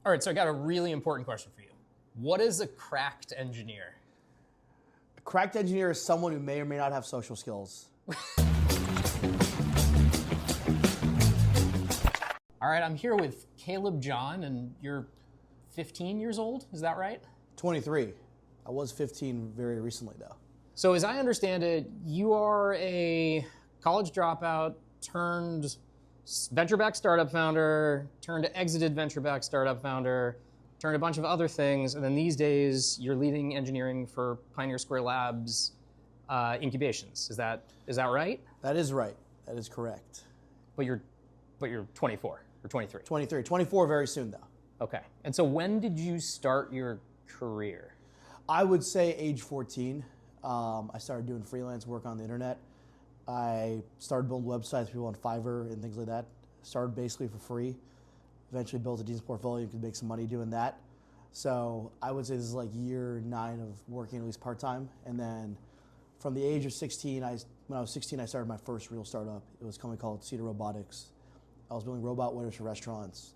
All right, so I got a really important question for you. What is a cracked engineer? A cracked engineer is someone who may or may not have social skills. All right, I'm here with Caleb John, and you're 15 years old, is that right? 23. I was 15 very recently, though. So as I understand it, you are a college dropout turned venture-backed startup founder, turned exited venture-backed startup founder, turned a bunch of other things, and then these days you're leading engineering for Pioneer Square Labs incubations. Is that right? That is right. That is correct. But you're 24 or 23. 23. 24 very soon, though. Okay. And so when did you start your career? I would say age 14. I started doing freelance work on the internet. I started building websites for people on Fiverr and things like that. Started basically for free. Eventually built a decent portfolio and could make some money doing that. So I would say this is like year 9 of working at least part-time. And then from the age of 16, when I was 16, I started my first real startup. It was a company called Cedar Robotics. I was building robot waiters for restaurants.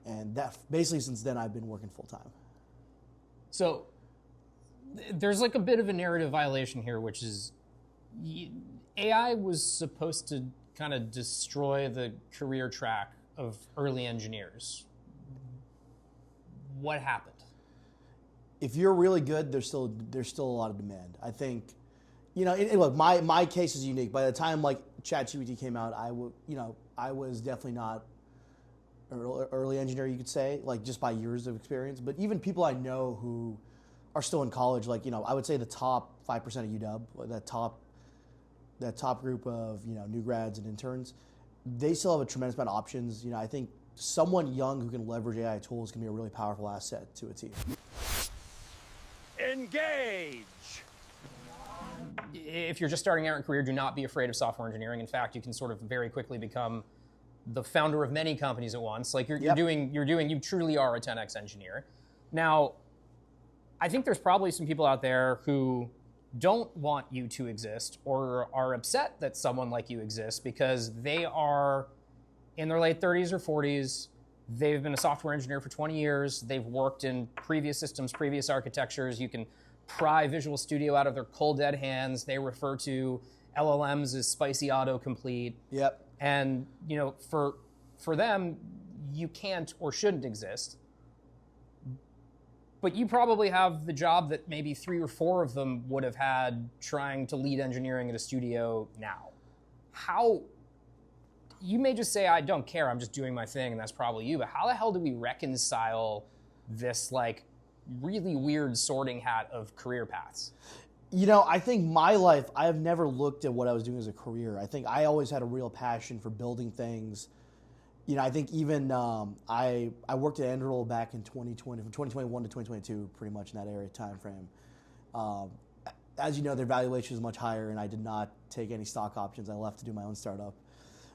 And that basically since then I've been working full-time. So there's like a bit of a narrative violation here, which is AI was supposed to kind of destroy the career track of early engineers. What happened? If you're really good, there's still a lot of demand. I think, look, my case is unique. By the time like ChatGPT came out, I was definitely not early engineer, you could say, like just by years of experience. But even people I know who are still in college, like, I would say the top 5% of UW, that top group of, new grads and interns, they still have a tremendous amount of options. I think someone young who can leverage AI tools can be a really powerful asset to a team. Engage! If you're just starting out in your career, do not be afraid of software engineering. In fact, you can sort of very quickly become the founder of many companies at once. Like you truly are a 10x engineer. Now, I think there's probably some people out there who don't want you to exist or are upset that someone like you exists because they are in their late 30s or 40s. They've been a software engineer for 20 years. They've worked in previous systems, previous architectures. You can pry Visual Studio out of their cold dead hands. They refer to LLMs as spicy autocomplete. Yep. And for them, you can't or shouldn't exist. But you probably have the job that maybe 3 or 4 of them would have had trying to lead engineering at a studio now. How, you may just say, I don't care, I'm just doing my thing, and that's probably you, but how the hell do we reconcile this like really weird sorting hat of career paths? I think my life, I have never looked at what I was doing as a career. I think I always had a real passion for building things. I think even I worked at Anduril back in 2020, from 2021 to 2022, pretty much in that area time frame. As you know, their valuation is much higher, and I did not take any stock options. I left to do my own startup.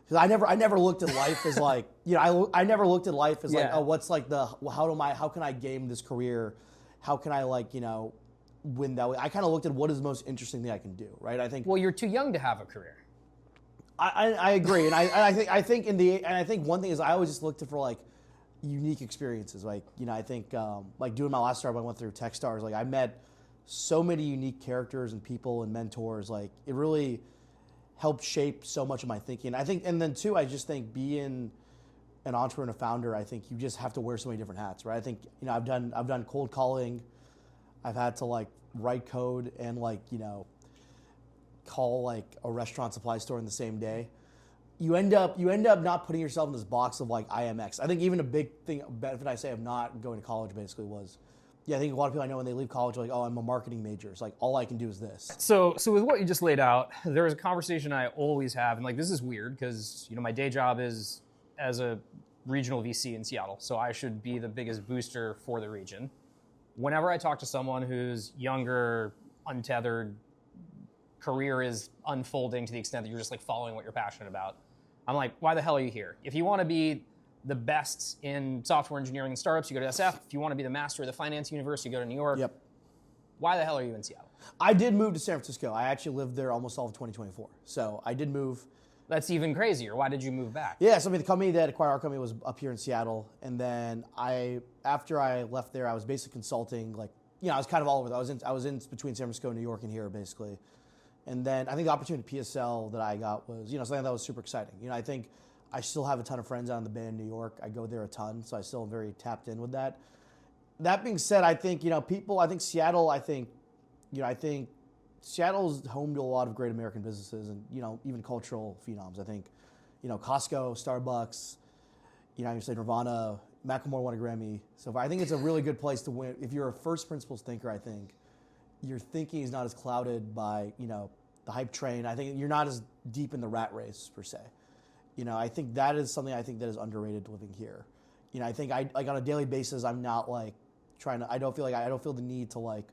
Because I never looked at life as like, I never looked at life as like, oh, what's like how can I game this career? How can I win that way? I kind of looked at what is the most interesting thing I can do, right? I think. Well, you're too young to have a career. I agree, and I think one thing is I always just looked for like unique experiences. Like I think like doing my last startup, I went through TechStars. Like I met so many unique characters and people and mentors. Like it really helped shape so much of my thinking. I think, and then too, I just think being an entrepreneur and a founder, I think you just have to wear so many different hats, right? I think I've done cold calling, I've had to like write code and call like a restaurant supply store in the same day. You end up not putting yourself in this box of like IMX. I think even a big benefit I say of not going to college basically was, I think a lot of people I know when they leave college are like, oh, I'm a marketing major. It's like all I can do is this. So with what you just laid out, there's a conversation I always have, and like this is weird because my day job is as a regional VC in Seattle, so I should be the biggest booster for the region. Whenever I talk to someone who's younger, untethered, career is unfolding to the extent that you're just like following what you're passionate about, I'm like, why the hell are you here? If you want to be the best in software engineering and startups, you go to SF. If you want to be the master of the finance universe, you go to New York. Yep. Why the hell are you in Seattle? I did move to San Francisco. I actually lived there almost all of 2024. So I did move. That's even crazier. Why did you move back? Yeah, so the company that acquired our company was up here in Seattle, and then I after I left there, I was basically consulting, like, I was kind of all over. I was in between San Francisco, New York, and here, basically. And then I think the opportunity at PSL that I got was, something that was super exciting. I think I still have a ton of friends out in the Bay in New York. I go there a ton, so I still am very tapped in with that. That being said, I think, Seattle, I think Seattle's home to a lot of great American businesses and, even cultural phenoms. I think, Costco, Starbucks, you say Nirvana, Macklemore won a Grammy. So I think it's a really good place to win. If you're a first principles thinker, I think your thinking is not as clouded by, the hype train. I think you're not as deep in the rat race, per se. I think that is something that is underrated living here. I think like on a daily basis, I'm not like I don't feel the need to like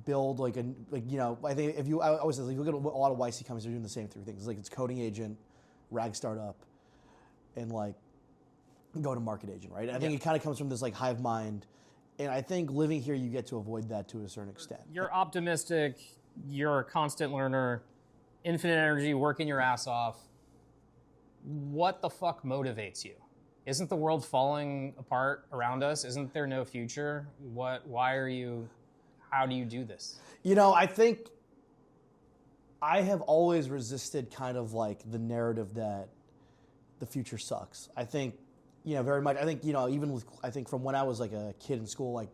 build I think I always say, if you look at a lot of YC companies, they're doing the same three things. Like it's coding agent, rag startup, and like go-to-market agent, right? I think it kind of comes from this like hive mind, and I think living here, you get to avoid that to a certain extent. You're optimistic, you're a constant learner, infinite energy, working your ass off. What the fuck motivates you? Isn't the world falling apart around us? Isn't there no future? How do you do this? I think I have always resisted kind of like the narrative that the future sucks. I think, very much, I think, even with, I think from when I was like a kid in school, like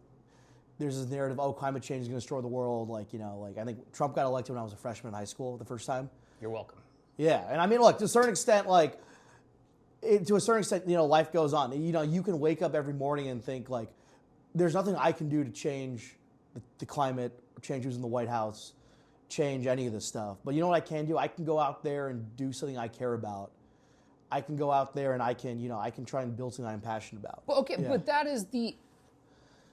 there's this narrative, climate change is going to destroy the world. Like, I think Trump got elected when I was a freshman in high school the first time. You're welcome. Yeah. And I mean, look, to a certain extent, life goes on. You can wake up every morning and think like, there's nothing I can do to change the climate, or change who's in the White House, change any of this stuff. But you know what I can do? I can go out there and do something I care about. I can go out there and I can try and build something I'm passionate about. Well, okay, yeah. But that is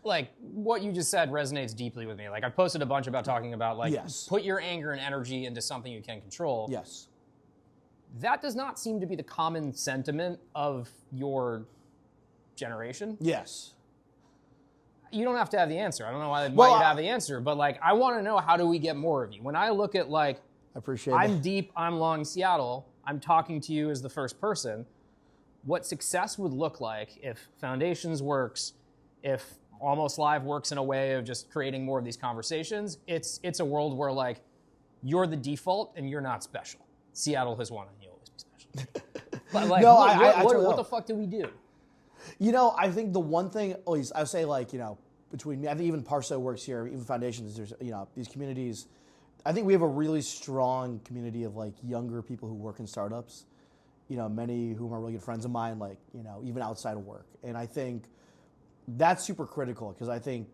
what you just said resonates deeply with me. Like I posted a bunch about talking about put your anger and energy into something you can control. Yes. That does not seem to be the common sentiment of your generation. Yes. You don't have to have the answer. I don't know why you have the answer, but I want to know, how do we get more of you? When I look at I appreciate I'm deep, I'm long Seattle, I'm talking to you as the first person. What success would look like if Foundations works, if Almost Live works in a way of just creating more of these conversations. It's a world where you're the default and you're not special. Seattle has won and you'll always be special. But what the fuck do we do? I think the one thing, at least I would say, between me, I think even Parso works here, even Foundations, there's, these communities. I think we have a really strong community of, younger people who work in startups, many whom are really good friends of mine, even outside of work. And I think that's super critical because I think,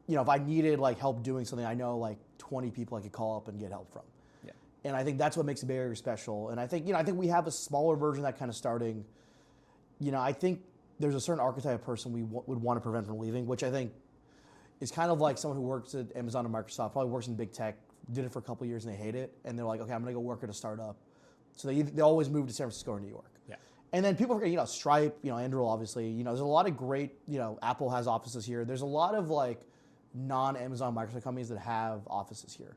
if I needed, help doing something, I know, 20 people I could call up and get help from. Yeah. And I think that's what makes the Bay Area special. And I think, I think we have a smaller version of that kind of starting. I think there's a certain archetype of person we would want to prevent from leaving, which I think is kind of like someone who works at Amazon or Microsoft, probably works in big tech, did it for a couple of years and they hate it, and they're like, okay, I'm going to go work at a startup. So they always move to San Francisco or New York. Yeah. And then people forget, Stripe, Anduril, obviously, there's a lot of great, Apple has offices here. There's a lot of non-Amazon Microsoft companies that have offices here.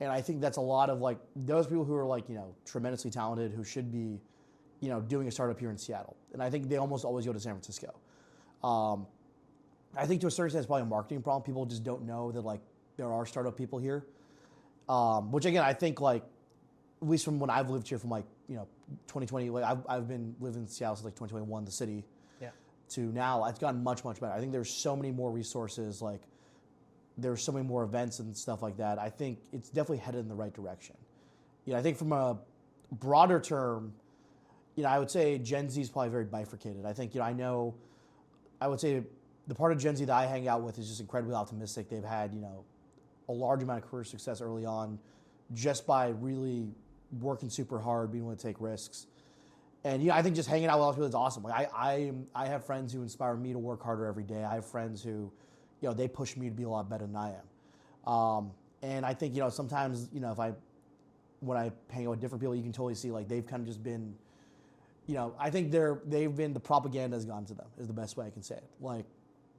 And I think that's a lot of those people who are tremendously talented who should be doing a startup here in Seattle. And I think they almost always go to San Francisco. I think to a certain extent it's probably a marketing problem. People just don't know that there are startup people here. Which again, I think at least from when I've lived here from 2020, I've been living in Seattle since 2021, the city, to now, it's gotten much, much better. I think there's so many more resources, there's so many more events and stuff like that. I think it's definitely headed in the right direction. I think from a broader term, I would say Gen Z is probably very bifurcated. I think, I would say the part of Gen Z that I hang out with is just incredibly optimistic. They've had, a large amount of career success early on just by really working super hard, being able to take risks. And, I think just hanging out with other people is awesome. I have friends who inspire me to work harder every day. I have friends who, they push me to be a lot better than I am. And I think, sometimes, when I hang out with different people, you can totally see they've kind of just been, I think they've been, the propaganda has gone to them is the best way I can say it.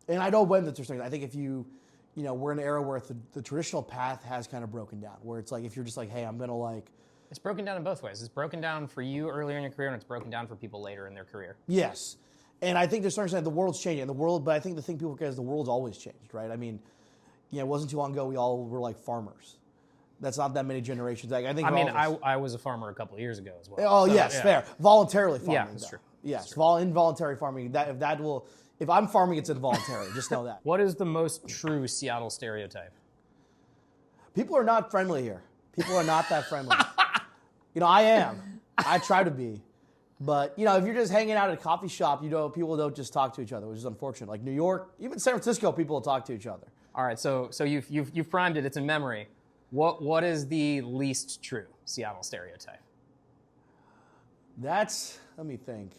And I don't blame them to certain. I think if we're in an era where the traditional path has kind of broken down, where it's if you're just hey, I'm going to It's broken down in both ways. It's broken down for you earlier in your career and it's broken down for people later in their career. Yes. And I think they're starting to say the world's changing. But I think the thing people forget is the world's always changed, right? I mean, it wasn't too long ago we all were like farmers. That's not that many generations. Like, I was a farmer a couple of years ago as well. Oh, so, yes, fair. Voluntarily farming. Yeah, that's true. Yes, involuntary farming. If I'm farming, it's involuntary. Just know that. What is the most true Seattle stereotype? People are not friendly here. People are not that friendly. I am. I try to be. But, if you're just hanging out at a coffee shop, people don't just talk to each other, which is unfortunate. Like New York, even San Francisco, people will talk to each other. All right, so you've primed it. It's in memory. What is the least true Seattle stereotype? Let me think.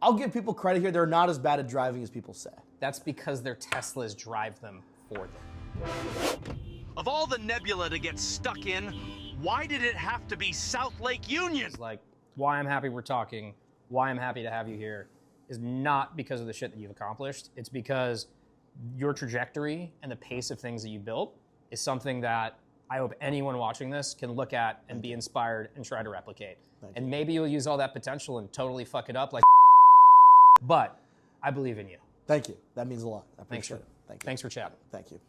I'll give people credit here. They're not as bad at driving as people say. That's because their Teslas drive them for them. Of all the nebula to get stuck in, why did it have to be South Lake Union? It's like, why I'm happy we're talking, why I'm happy to have you here, is not because of the shit that you've accomplished. It's because your trajectory and the pace of things that you built is something that I hope anyone watching this can look at and be inspired and try to replicate. And maybe you'll use all that potential and totally fuck it up like but I believe in you. Thank you. That means a lot. I appreciate it. Thank you. Thanks for chatting. Thank you.